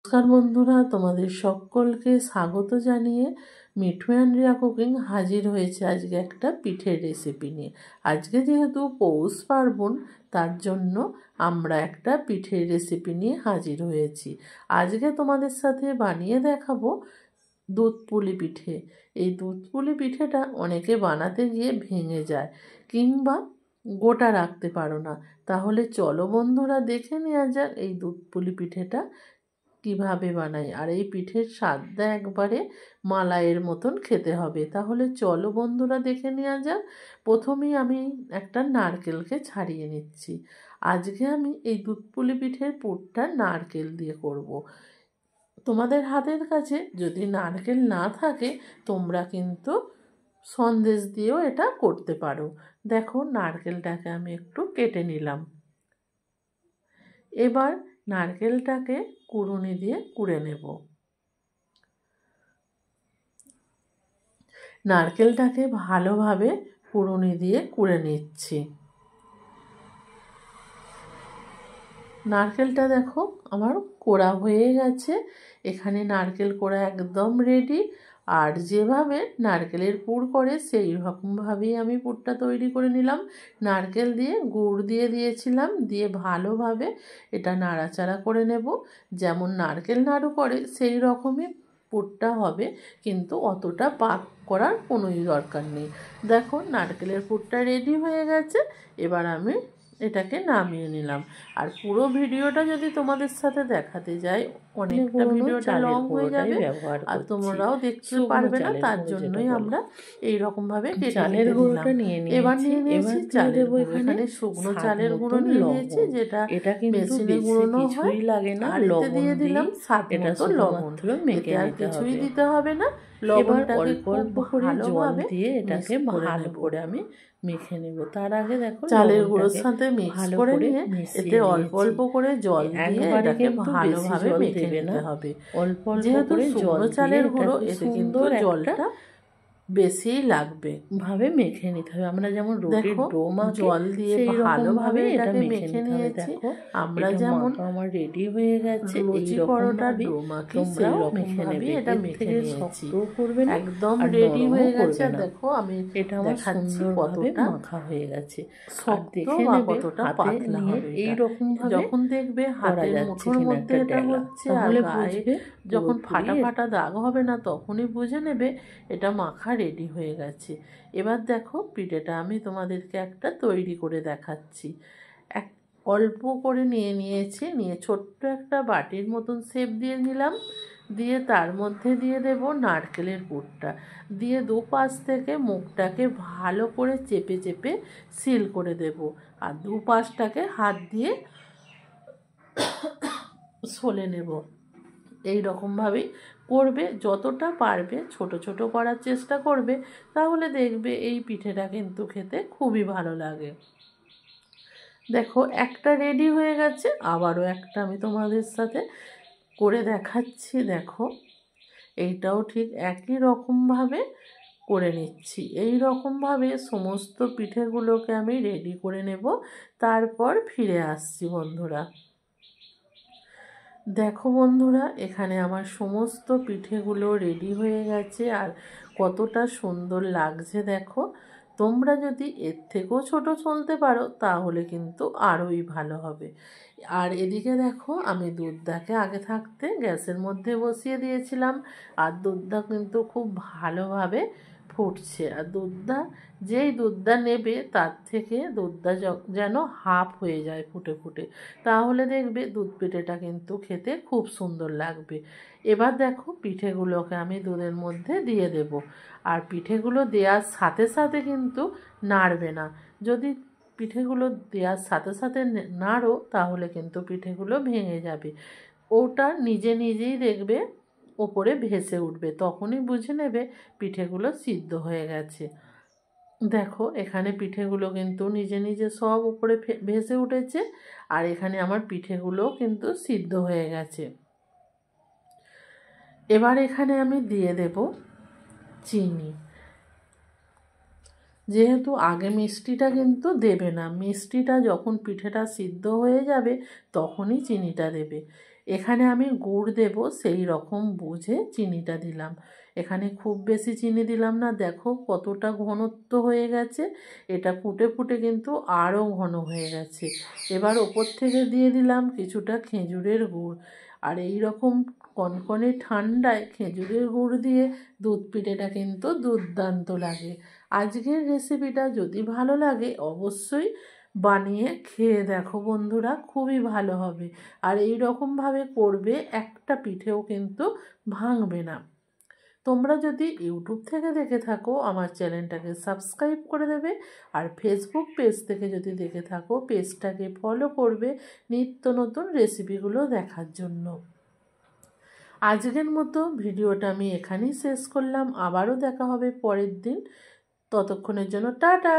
নমস্কার বন্ধুরা, তোমাদের সকলকে স্বাগত জানিয়ে মিঠু অ্যান্ড রিয়া কুকিং হাজির হয়েছে আজকে একটা পিঠের রেসিপি নিয়ে। আজকে যেহেতু পৌষ পার্বণ, তার জন্য আমরা একটা পিঠের রেসিপি নিয়ে হাজির হয়েছি। আজকে তোমাদের সাথে বানিয়ে দেখাবো দুধ পুলি পিঠে। এই দুধ পুলি পিঠেটা অনেকে বানাতে গিয়ে ভেঙে যায় কিংবা গোটা রাখতে পারো না। তাহলে চলো বন্ধুরা, দেখে নেওয়া যাক এই দুধ পুলি পিঠেটা কিভাবে বানাই। আর এই পিঠের স্বাদটা একবারে মালাইয়ের মতন খেতে হবে। তাহলে চলো বন্ধুরা, দেখে নেওয়া যাক। প্রথমেই আমি একটা নারকেলকে ছাড়িয়ে নিচ্ছি। আজকে আমি এই দুধ পুলি পিঠের পুরটা নারকেল দিয়ে করব। তোমাদের হাতের কাছে যদি নারকেল না থাকে, তোমরা কিন্তু সন্দেশ দিয়েও এটা করতে পারো। দেখো, নারকেলটাকে আমি একটু কেটে নিলাম। এবার নারকেলটাকে কুড়ুনি দিয়ে কুড়ে নেব। নারকেলটাকে ভালোভাবে কুড়ুনি দিয়ে কুড়ে নিচ্ছি। নারকেলটা দেখো আমার কোড়া হয়ে গেছে। এখানে নারকেল কোড়া একদম রেডি। আর যেভাবে নারকেলের পুর করে সেই রকমভাবেই আমি পুরটা তৈরি করে নিলাম। নারকেল দিয়ে গুড় দিয়ে দিয়েছিলাম, দিয়ে ভালোভাবে এটা নাড়াচাড়া করে নেব। যেমন নারকেল নাড়ু করে সেই রকমই পুরটা হবে, কিন্তু অতটা পাক করার কোনোই দরকার নেই। দেখো, নারকেলের পুরটা রেডি হয়ে গেছে। এবার আমি এটাকে নামিয়ে নিলাম। আর পুরো ভিডিওটা যদি তোমাদের সাথে দেখাতে যাই, অনেকটা ভিডিওটা লং হয়ে যাবে আর তোমরাও দেখতে পারবে না। তার জন্যই আমরা এই রকম ভাবে চালের গুঁড়োটা নিয়ে নিয়েছি। এবার নিয়ে নিয়েছি চালের গুঁড়ো। এখানে শুকনো চালের গুঁড়ো নিয়ে নিয়েছি, যেটা মেশিনে গুঁড়োনো হয়, লাগে না। আর এতে দিয়ে দিলাম স্বাদ মতো লবণ। এতে আর কিছুই দিতে হবে না। লবণটাকে অল্প করে জল দিয়ে এটাকে ভালো করে আমি মেখে নেব। তার আগে দেখো, চালের গুঁড়োর সাথে মিক্স করে নিয়ে এতে অল্প অল্প করে জল দিয়ে এটাকে ভালোভাবে মেখে নিতে হবে। অল্প অল্প করে জল, চালের গুঁড়ো, এতে কিন্তু জলটা বেশিই লাগবে ভাবে মেখে নিতে হবে। আমরা যেমন রুটির ডো মাখি, জল দিয়ে ভালোভাবে এটাকে মেখে নিয়েছি। আমরা যেমন আমার রেডি হয়ে গেছে লুচি পরোটার ডো মাখি, তোমরাও মেখে নেবে। এটা মেখে নিয়েছি, করবে না, একদম রেডি হয়ে গেছে। দেখো, আমি এটা আমার সুন্দরভাবে মাখা হয়ে গেছে। সব দেখে নেবে কতটা পাতলা হবে। এই রকম ভাবে যখন দেখবে হাতের মুঠোর মধ্যে এটা হচ্ছে, তাহলে বুঝবে। যখন ফাটা ফাটা দাগ হবে না, তখনই বুঝে নেবে এটা মাখা রেডি হয়ে গেছে। এবার দেখো, পিঠেটা আমি তোমাদেরকে একটা তৈরি করে দেখাচ্ছি। অল্প করে নিয়েছি, নিয়ে ছোট্ট একটা বাটির মতন শেপ দিয়ে নিলাম। দিয়ে তার মধ্যে দিয়ে দেব নারকেলের পুরটা, দিয়ে দুপাশ থেকে মুখটাকে ভালো করে চেপে চেপে সিল করে দেব। আর দুপাশটাকে হাত দিয়ে সলে নেব। এই রকমভাবেই করবে। যতটা পারবে ছোট ছোট করার চেষ্টা করবে, তাহলে দেখবে এই পিঠেটা কিন্তু খেতে খুবই ভালো লাগে। দেখো, একটা রেডি হয়ে গেছে। আবারও একটা আমি তোমাদের সাথে করে দেখাচ্ছি। দেখো, এইটাও ঠিক একই রকমভাবে করে নিচ্ছি। এই রকমভাবে সমস্ত পিঠেগুলোকে আমি রেডি করে নেব, তারপর ফিরে আসছি বন্ধুরা। দেখো বন্ধুরা, এখানে আমার সমস্ত পিঠেগুলো রেডি হয়ে গেছে। আর কতটা সুন্দর লাগছে দেখো। তোমরা যদি এর থেকেও ছোট চলতে পারো, তাহলে কিন্তু আরোই ভালো হবে। আর এদিকে দেখো, আমি দুধটাকে আগে থাকতে গ্যাসের মধ্যে বসিয়ে দিয়েছিলাম। আর দুধটা কিন্তু খুব ভালোভাবে ফুটছে। আর যেই দুধটা নেবে, তার থেকে দুধটা যেন হাফ হয়ে যায় ফুটে ফুটে, তাহলে দেখবে দুধ পিঠেটা কিন্তু খেতে খুব সুন্দর লাগবে। এবার দেখো, পিঠেগুলোকে আমি দুধের মধ্যে দিয়ে দেব। আর পিঠেগুলো দেওয়ার সাথে সাথে কিন্তু নাড়বে না। যদি পিঠেগুলো দেওয়ার সাথে সাথে নাড়ো, তাহলে কিন্তু পিঠেগুলো ভেঙে যাবে। ওটা নিজে নিজেই দেখবে ওপরে ভেসে উঠবে, তখনই বুঝে নেবে পিঠেগুলো সিদ্ধ হয়ে গেছে। দেখো, এখানে পিঠেগুলো কিন্তু নিজে নিজে সব উপরে ভেসে উঠেছে। আর এখানে আমার পিঠেগুলো কিন্তু সিদ্ধ হয়ে গেছে। এবার এখানে আমি দিয়ে দেব চিনি। যেহেতু আগে মিষ্টিটা কিন্তু দেবে না, মিষ্টিটা যখন পিঠেটা সিদ্ধ হয়ে যাবে তখনই চিনিটা দেবে। এখানে আমি গুড় দেব, সেই রকম বুঝে চিনিটা দিলাম। এখানে খুব বেশি চিনি দিলাম না, দেখো কতটা ঘনত্ব হয়ে গেছে। এটা ফুটে ফুটে কিন্তু আরও ঘন হয়ে গেছে। এবার ওপর থেকে দিয়ে দিলাম কিছুটা খেজুরের গুড়। আর এই রকম কনকনে ঠান্ডায় খেজুরের গুড় দিয়ে দুধ পিঠেটা কিন্তু দুর্দান্ত লাগে। আজকের রেসিপিটা যদি ভালো লাগে অবশ্যই বানিয়ে খেয়ে দেখো বন্ধুরা, খুবই ভালো হবে। আর এই রকমভাবে করবে, একটা পিঠেও কিন্তু ভাঙবে না। তোমরা যদি ইউটিউব থেকে দেখে থাকো আমার চ্যানেলটাকে সাবস্ক্রাইব করে দেবে, আর ফেসবুক পেজ থেকে যদি দেখে থাকো পেজটাকে ফলো করবে নিত্য নতুন রেসিপিগুলো দেখার জন্য। আজকের মতো ভিডিওটা আমি এখানেই শেষ করলাম। আবারও দেখা হবে পরের দিন। ততক্ষণের জন্য টাটা।